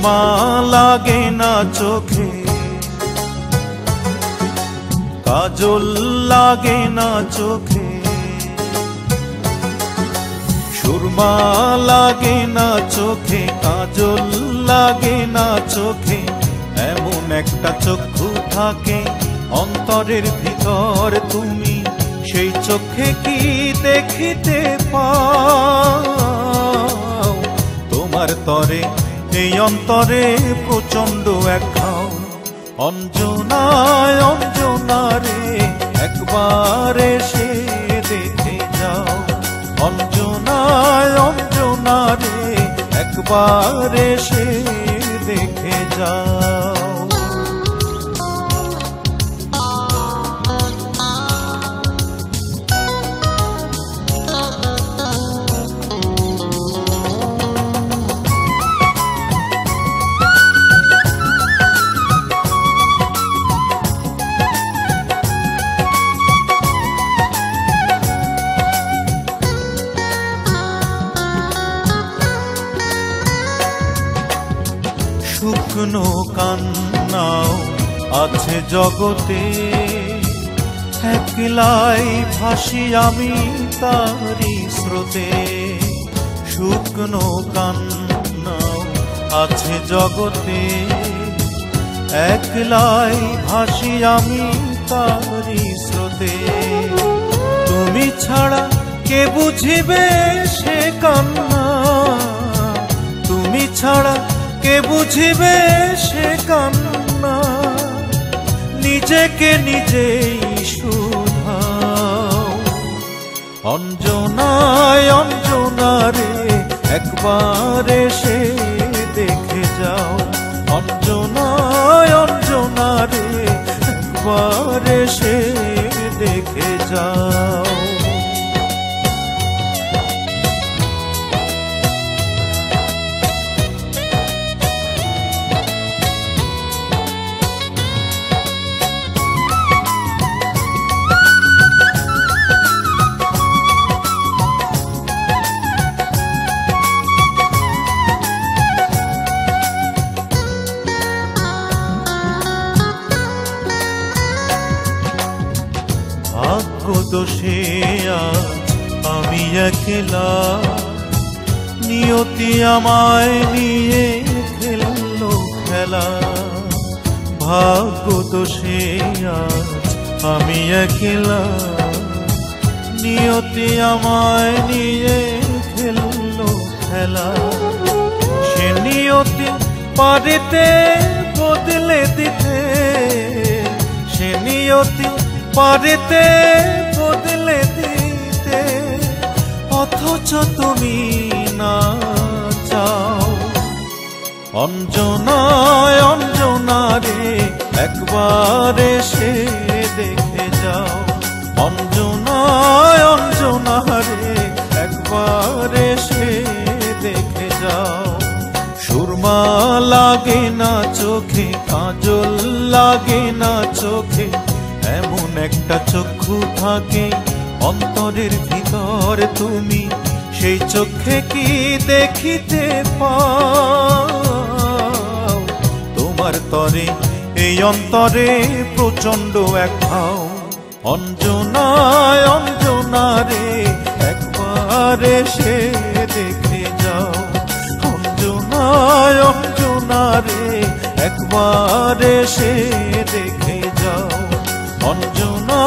সুরমা লাগে না চোখে, কাজল লাগে না চোখে, সুরমা লাগে না চোখে, কাজল লাগে না চোখে। এমন একটা চক্ষু থাকে অন্তরের ভিতর, তুমি সেই চোখে কি দেখিতে পাও? তোমার তরে এই অন্তরে প্রচন্ড এক ঘাও। অঞ্জনায় অঞ্জনা রে একবার এসে দেখে যাও, অঞ্জনায় অঞ্জনা রে একবার এসে দেখে যাও। শুকনো কান্নাও আছে জগতে, একলাই ভাসি আমি তারি স্রোতে। শুকনো কান্নাও আছে জগতে, একলাই ভাসি আমি তারি স্রোতে। তুমি ছাড়া কে বুঝিবে সে কান্না, তুমি ছাড়া কে বুঝিবে সে কান্না। নিজেকে নিজেই শুধাও, অঞ্জনায় অঞ্জনা রে একবার এসে দেখে যাও, অঞ্জনায় অঞ্জনা রে একবার এসে দেখে যাও। দোষে আজ আমি একলা, নিয়তি আমায় নিয়ে খেললো খেলা। ভাগ্য দোষে আজ আমি একলা, নিয়তি আমায় নিয়ে খেললো খেলা। সে নিয়তি পারিতে বদলে দিতে, সে নিয়তি পারিতে বদলে দিতে, অথচ তুমি না চাও। অঞ্জনায় অঞ্জনা রে একবার এসে দেখে যাও, অঞ্জনায় অঞ্জনা রে একবার এসে দেখে যাও। সুরমা লাগে না চোখে, কাজল লাগে না চোখে, এমন একটা চক্ষু থাকে অন্তরের ভিতর, তুমি সেই চোখে কি দেখিতে পাও? তোমার তরে এই অন্তরে প্রচন্ড এক ভাও। অঞ্জনায় অঞ্জনা রে একবার এসে দেখে যাও, অঞ্জনায় অঞ্জনা রে একবার এসে দেখে যাও, অঞ্জনা